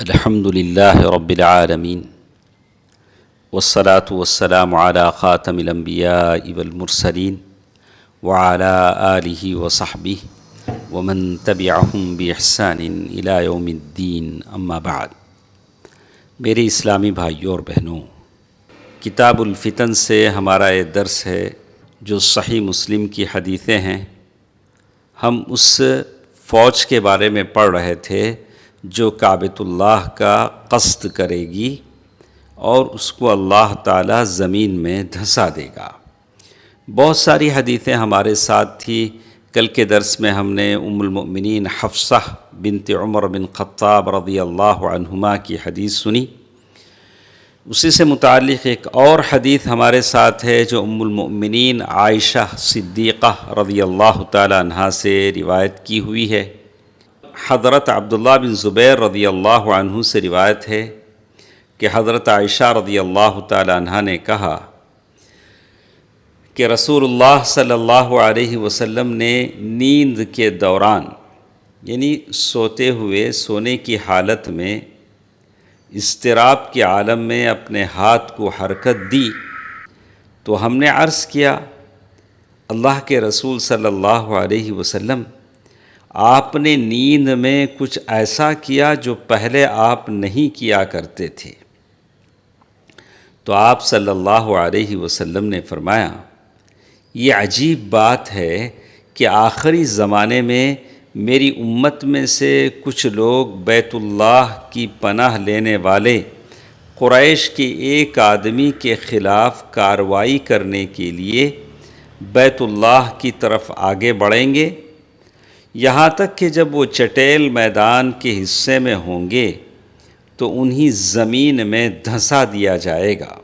الحمد للہ رب العالمین والصلاة والسلام علی خاتم الانبیاء والمرسلین وعلی آلہ وصحبہ ومن تبعہم بإحسان الی یوم الدین اما بعد۔ میرے اسلامی بھائیوں اور بہنوں، کتاب الفتن سے ہمارا یہ درس ہے جو صحیح مسلم کی حدیثیں ہیں۔ ہم اس فوج کے بارے میں پڑھ رہے تھے جو کعبۃ اللہ کا قصد کرے گی اور اس کو اللہ تعالیٰ زمین میں دھسا دے گا۔ بہت ساری حدیثیں ہمارے ساتھ تھی۔ کل کے درس میں ہم نے ام المؤمنین حفصہ بنت عمر بن خطاب رضی اللہ عنہما کی حدیث سنی۔ اسی سے متعلق ایک اور حدیث ہمارے ساتھ ہے جو ام المؤمنین عائشہ صدیقہ رضی اللہ تعالی عنہا سے روایت کی ہوئی ہے۔ حضرت عبداللہ بن زبیر رضی اللہ عنہ سے روایت ہے کہ حضرت عائشہ رضی اللہ تعالی عنہا نے کہا کہ رسول اللہ صلی اللہ علیہ وسلم نے نیند کے دوران، یعنی سوتے ہوئے سونے کی حالت میں اضطراب کے عالم میں اپنے ہاتھ کو حرکت دی تو ہم نے عرض کیا، اللہ کے رسول صلی اللہ علیہ وسلم، آپ نے نیند میں کچھ ایسا کیا جو پہلے آپ نہیں کیا کرتے تھے؟ تو آپ صلی اللہ علیہ وسلم نے فرمایا، یہ عجیب بات ہے کہ آخری زمانے میں میری امت میں سے کچھ لوگ بیت اللہ کی پناہ لینے والے قریش کے ایک آدمی کے خلاف کارروائی کرنے کے لیے بیت اللہ کی طرف آگے بڑھیں گے، یہاں تک کہ جب وہ چٹیل میدان کے حصے میں ہوں گے تو انہیں زمین میں دھسا دیا جائے گا۔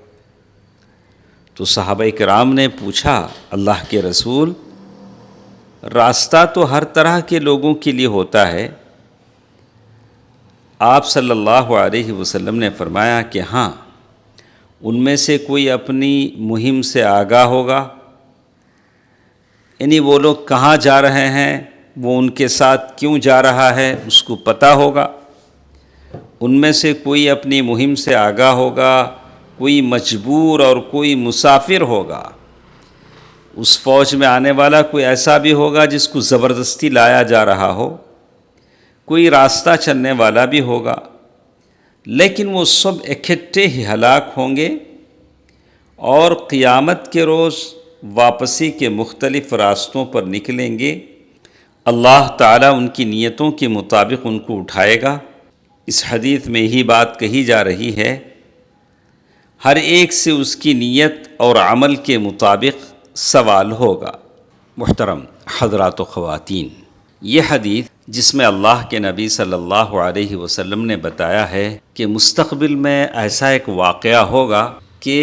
تو صحابہ کرام نے پوچھا، اللہ کے رسول، راستہ تو ہر طرح کے لوگوں کے لیے ہوتا ہے۔ آپ صلی اللہ علیہ وسلم نے فرمایا کہ ہاں، ان میں سے کوئی اپنی مہم سے آگاہ ہوگا، یعنی وہ لوگ کہاں جا رہے ہیں، وہ ان کے ساتھ کیوں جا رہا ہے، اس کو پتہ ہوگا۔ ان میں سے کوئی اپنی مہم سے آگاہ ہوگا، کوئی مجبور اور کوئی مسافر ہوگا۔ اس فوج میں آنے والا کوئی ایسا بھی ہوگا جس کو زبردستی لایا جا رہا ہو، کوئی راستہ چلنے والا بھی ہوگا، لیکن وہ سب اکٹھے ہی ہلاک ہوں گے اور قیامت کے روز واپسی کے مختلف راستوں پر نکلیں گے۔ اللہ تعالیٰ ان کی نیتوں کے مطابق ان کو اٹھائے گا۔ اس حدیث میں یہی بات کہی جا رہی ہے، ہر ایک سے اس کی نیت اور عمل کے مطابق سوال ہوگا۔ محترم حضرات و خواتین، یہ حدیث جس میں اللہ کے نبی صلی اللہ علیہ وسلم نے بتایا ہے کہ مستقبل میں ایسا ایک واقعہ ہوگا کہ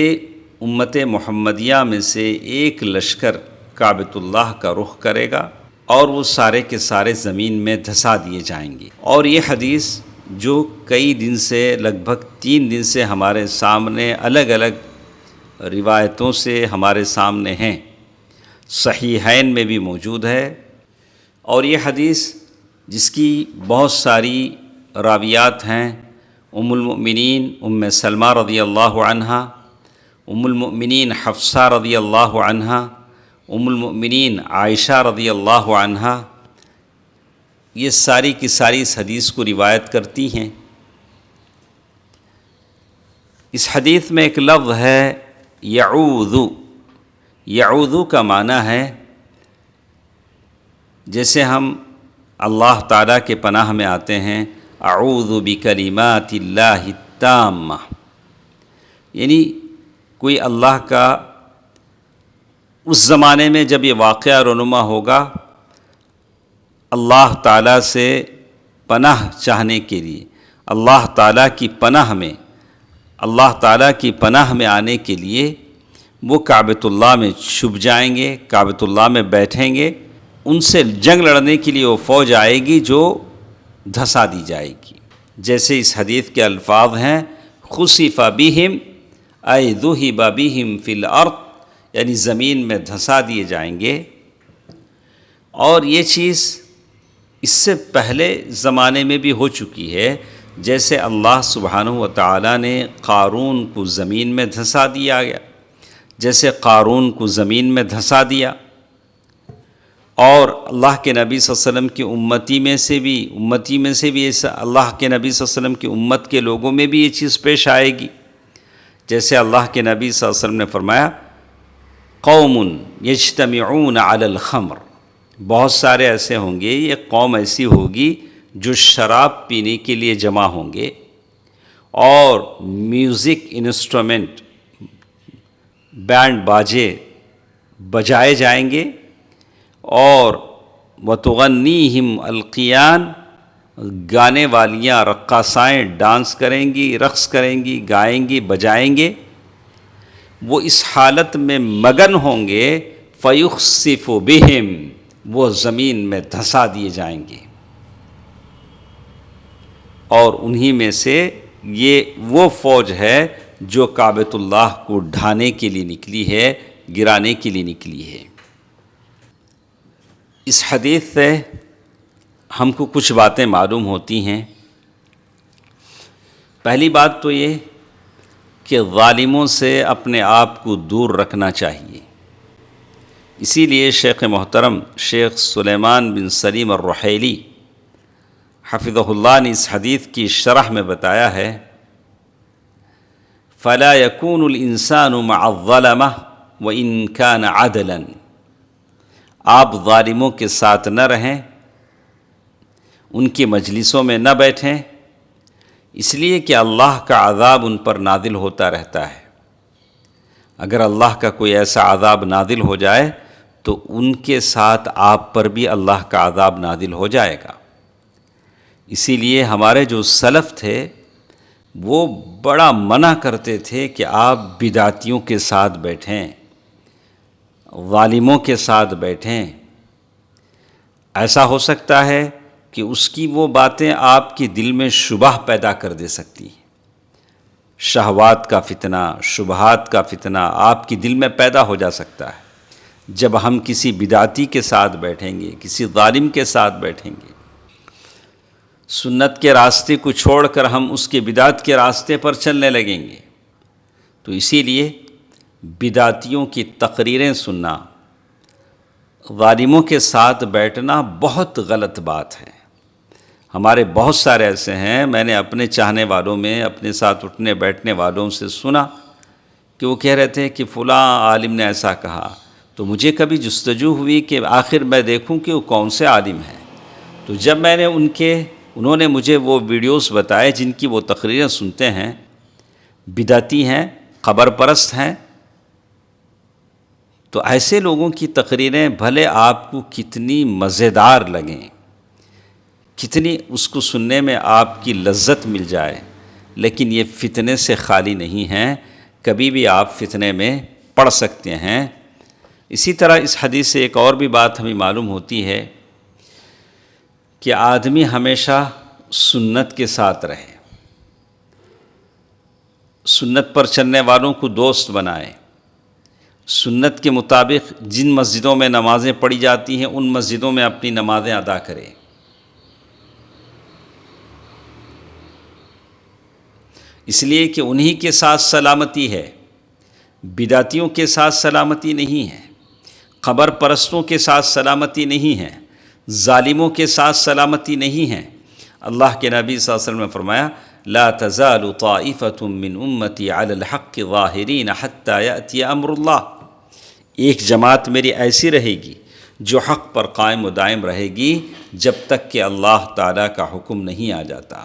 امت محمدیہ میں سے ایک لشکر کعبۃ اللہ کا رخ کرے گا اور وہ سارے کے سارے زمین میں دھسا دیے جائیں گے۔ اور یہ حدیث جو کئی دن سے، لگ بھگ 3 دن سے ہمارے سامنے الگ الگ روایتوں سے ہمارے سامنے ہیں، صحیحین میں بھی موجود ہے۔ اور یہ حدیث جس کی بہت ساری راویات ہیں، ام المؤمنین ام سلمہ رضی اللہ عنہا، ام المؤمنین حفصہ رضی اللہ عنہا، ام المؤمنین عائشہ رضی اللہ عنہا، یہ ساری کی ساری اس حدیث کو روایت کرتی ہیں۔ اس حدیث میں ایک لفظ ہے یعوذ۔ یعوذ کا معنی ہے جیسے ہم اللہ تعالیٰ کے پناہ میں آتے ہیں، اعوذ بکلمات اللہ التامہ، یعنی کوئی اللہ کا اس زمانے میں جب یہ واقعہ رونما ہوگا، اللہ تعالیٰ سے پناہ چاہنے کے لیے، اللہ تعالیٰ کی پناہ میں، اللہ تعالیٰ کی پناہ میں آنے کے لیے وہ کعبۃ اللہ میں چھپ جائیں گے، کعبۃ اللہ میں بیٹھیں گے، ان سے جنگ لڑنے کے لیے وہ فوج آئے گی جو دھسا دی جائے گی۔ جیسے اس حدیث کے الفاظ ہیں، خسف بہم ای ذہب بہم فی الارض، یعنی زمین میں دھسا دیے جائیں گے۔ اور یہ چیز اس سے پہلے زمانے میں بھی ہو چکی ہے، جیسے اللہ سبحانہ و تعالیٰ نے قارون کو زمین میں دھنسا دیا گیا، جیسے قارون کو زمین میں دھنسا دیا، اور اللہ کے نبی صلی اللہ علیہ وسلم کی امتی میں سے بھی ایسا اللہ کے نبی صلی اللہ علیہ وسلم کی امت کے لوگوں میں بھی یہ چیز پیش آئے گی، جیسے اللہ کے نبی صلی اللہ علیہ وسلم نے فرمایا قوم یجتمعون علی الخمر، بہت سارے ایسے ہوں گے، یہ قوم ایسی ہوگی جو شراب پینے کے لیے جمع ہوں گے، اور میوزک انسٹرومنٹ بینڈ باجے بجائے جائیں گے، اور وتغنیہم القیان، گانے والیاں رقاصائیں ڈانس کریں گی، رقص کریں گی، گائیں گی، بجائیں گے، وہ اس حالت میں مگن ہوں گے فیخسف بہم، وہ زمین میں دھنسا دیے جائیں گے، اور انہی میں سے یہ وہ فوج ہے جو کعبۃ اللہ کو ڈھانے کے لیے نکلی ہے، گرانے کے لیے نکلی ہے۔ اس حدیث سے ہم کو کچھ باتیں معلوم ہوتی ہیں۔ پہلی بات تو یہ کہ ظالموں سے اپنے آپ کو دور رکھنا چاہیے، اسی لیے شیخ محترم شیخ سلیمان بن سلیم الرحیلی حفظہ اللہ نے اس حدیث کی شرح میں بتایا ہے فَلَا يَكُونُ الْإِنسَانُ مَعَ الظَّلَمَةِ وَإِنْ كَانَ عَدْلًا، آپ ظالموں کے ساتھ نہ رہیں، ان کی مجلسوں میں نہ بیٹھیں، اس لیے کہ اللہ کا عذاب ان پر نازل ہوتا رہتا ہے۔ اگر اللہ کا کوئی ایسا عذاب نازل ہو جائے تو ان کے ساتھ آپ پر بھی اللہ کا عذاب نازل ہو جائے گا۔ اسی لیے ہمارے جو سلف تھے وہ بڑا منع کرتے تھے کہ آپ بدعتیوں کے ساتھ بیٹھیں، ظالموں کے ساتھ بیٹھیں، ایسا ہو سکتا ہے کہ اس کی وہ باتیں آپ کے دل میں شبہ پیدا کر دے سکتی ہیں، شہوات کا فتنہ، شبہات کا فتنہ آپ کے دل میں پیدا ہو جا سکتا ہے جب ہم کسی بدعتی کے ساتھ بیٹھیں گے، کسی ظالم کے ساتھ بیٹھیں گے۔ سنت کے راستے کو چھوڑ کر ہم اس کے بدعت کے راستے پر چلنے لگیں گے، تو اسی لیے بدعتیوں کی تقریریں سننا، ظالموں کے ساتھ بیٹھنا بہت غلط بات ہے۔ ہمارے بہت سارے ایسے ہیں، میں نے اپنے چاہنے والوں میں، اپنے ساتھ اٹھنے بیٹھنے والوں سے سنا کہ وہ کہہ رہے تھے کہ فلاں عالم نے ایسا کہا، تو مجھے کبھی جستجو ہوئی کہ آخر میں دیکھوں کہ وہ کون سے عالم ہیں، تو جب میں نے انہوں نے مجھے وہ ویڈیوز بتائے جن کی وہ تقریریں سنتے ہیں، بدعتی ہیں، قبر پرست ہیں، تو ایسے لوگوں کی تقریریں بھلے آپ کو کتنی مزیدار لگیں، کتنی اس کو سننے میں آپ کی لذت مل جائے، لیکن یہ فتنے سے خالی نہیں ہیں، کبھی بھی آپ فتنے میں پڑ سکتے ہیں۔ اسی طرح اس حدیث سے ایک اور بھی بات ہمیں معلوم ہوتی ہے کہ آدمی ہمیشہ سنت کے ساتھ رہے، سنت پر چلنے والوں کو دوست بنائے، سنت کے مطابق جن مسجدوں میں نمازیں پڑھی جاتی ہیں ان مسجدوں میں اپنی نمازیں ادا کرے۔ اس لیے کہ انہی کے ساتھ سلامتی ہے، بدعتیوں کے ساتھ سلامتی نہیں ہے، قبر پرستوں کے ساتھ سلامتی نہیں ہے، ظالموں کے ساتھ سلامتی نہیں ہے۔ اللہ کے نبی صلی اللہ علیہ وسلم نے فرمایا لا تزال طائفة من امتی علی الحق ظاہرین حتی یأتی امر اللہ، ایک جماعت میری ایسی رہے گی جو حق پر قائم و دائم رہے گی جب تک کہ اللہ تعالیٰ کا حکم نہیں آ جاتا۔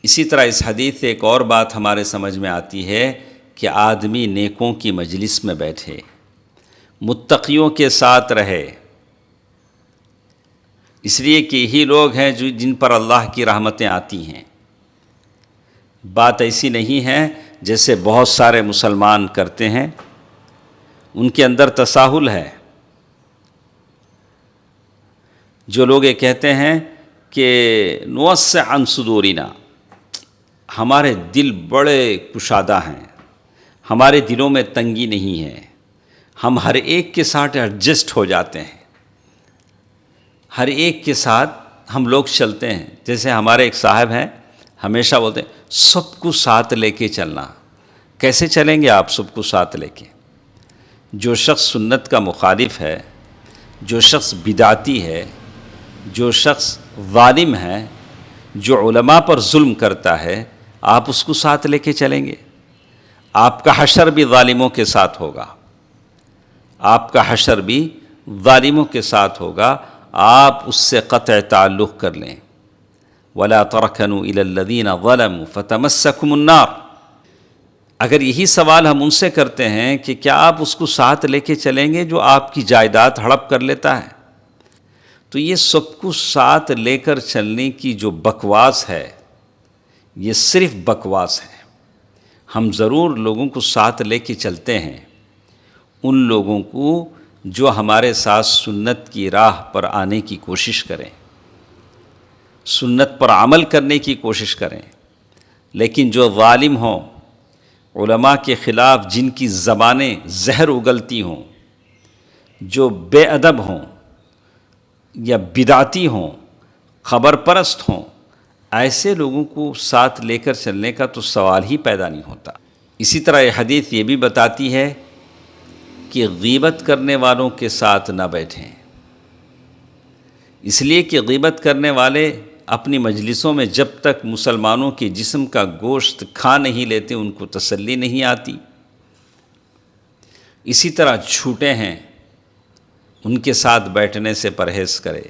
اسی طرح اس حدیث سے ایک اور بات ہمارے سمجھ میں آتی ہے کہ آدمی نیکوں کی مجلس میں بیٹھے، متقیوں کے ساتھ رہے، اس لیے کہ یہی لوگ ہیں جن پر اللہ کی رحمتیں آتی ہیں۔ بات ایسی نہیں ہے جیسے بہت سارے مسلمان کرتے ہیں، ان کے اندر تساہل ہے۔ جو لوگ یہ کہتے ہیں کہ نوسع عن صدورنا، ہمارے دل بڑے کشادہ ہیں، ہمارے دلوں میں تنگی نہیں ہے، ہم ہر ایک کے ساتھ ایڈجسٹ ہو جاتے ہیں، ہر ایک کے ساتھ ہم لوگ چلتے ہیں، جیسے ہمارے ایک صاحب ہیں، ہمیشہ بولتے ہیں سب کو ساتھ لے کے چلنا. کیسے چلیں گے آپ سب کو ساتھ لے کے؟ جو شخص سنت کا مخالف ہے، جو شخص بدعتی ہے، جو شخص ظالم ہے، جو علماء پر ظلم کرتا ہے، آپ اس کو ساتھ لے کے چلیں گے؟ آپ کا حشر بھی ظالموں کے ساتھ ہوگا، آپ کا حشر بھی ظالموں کے ساتھ ہوگا. آپ اس سے قطع تعلق کر لیں. وَلَا تَرْكَنُوا إِلَى الَّذِينَ ظَلَمُوا فَتَمَسَّكُمُ النَّارُ. اگر یہی سوال ہم ان سے کرتے ہیں کہ کیا آپ اس کو ساتھ لے کے چلیں گے جو آپ کی جائیداد ہڑپ کر لیتا ہے، تو یہ سب کو ساتھ لے کر چلنے کی جو بکواس ہے، یہ صرف بکواس ہے. ہم ضرور لوگوں کو ساتھ لے کے چلتے ہیں، ان لوگوں کو جو ہمارے ساتھ سنت کی راہ پر آنے کی کوشش کریں، سنت پر عمل کرنے کی کوشش کریں. لیکن جو ظالم ہوں، علماء کے خلاف جن کی زبانیں زہر اگلتی ہوں، جو بے ادب ہوں یا بدعتی ہوں، خبر پرست ہوں، ایسے لوگوں کو ساتھ لے کر چلنے کا تو سوال ہی پیدا نہیں ہوتا. اسی طرح یہ حدیث یہ بھی بتاتی ہے کہ غیبت کرنے والوں کے ساتھ نہ بیٹھیں، اس لیے کہ غیبت کرنے والے اپنی مجلسوں میں جب تک مسلمانوں کے جسم کا گوشت کھا نہیں لیتے ان کو تسلی نہیں آتی. اسی طرح جھوٹے ہیں، ان کے ساتھ بیٹھنے سے پرہیز کرے،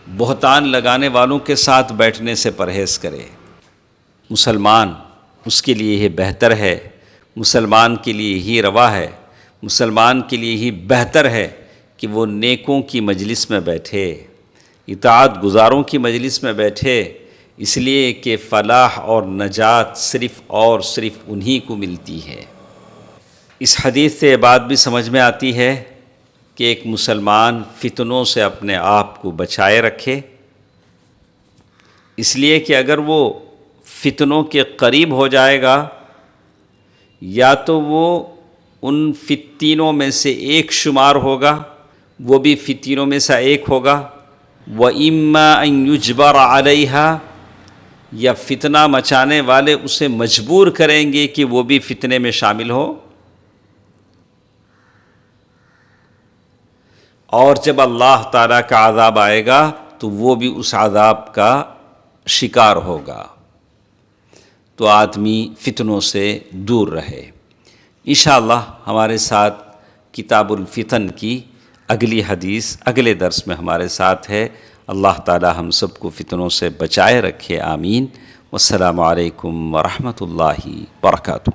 بہتان لگانے والوں کے ساتھ بیٹھنے سے پرہیز کرے. مسلمان اس کے لیے یہ بہتر ہے، مسلمان کے لیے یہی روا ہے، مسلمان کے لیے یہی بہتر ہے کہ وہ نیکوں کی مجلس میں بیٹھے، اطاعت گزاروں کی مجلس میں بیٹھے، اس لیے کہ فلاح اور نجات صرف اور صرف انہی کو ملتی ہے. اس حدیث سے یہ بات بھی سمجھ میں آتی ہے کہ ایک مسلمان فتنوں سے اپنے آپ کو بچائے رکھے، اس لیے کہ اگر وہ فتنوں کے قریب ہو جائے گا، یا تو وہ ان فتنوں میں سے ایک شمار ہوگا، وہ بھی فتنوں میں سے ایک ہوگا، وَإِمَّا أَن يُجْبَرَ عَلَيْهَا، یا فتنہ مچانے والے اسے مجبور کریں گے کہ وہ بھی فتنے میں شامل ہو. اور جب اللہ تعالیٰ کا عذاب آئے گا تو وہ بھی اس عذاب کا شکار ہوگا. تو آدمی فتنوں سے دور رہے. انشاءاللہ ہمارے ساتھ کتاب الفتن کی اگلی حدیث اگلے درس میں ہمارے ساتھ ہے. اللہ تعالی ہم سب کو فتنوں سے بچائے رکھے، آمین. والسلام علیکم ورحمۃ اللہ وبرکاتہ.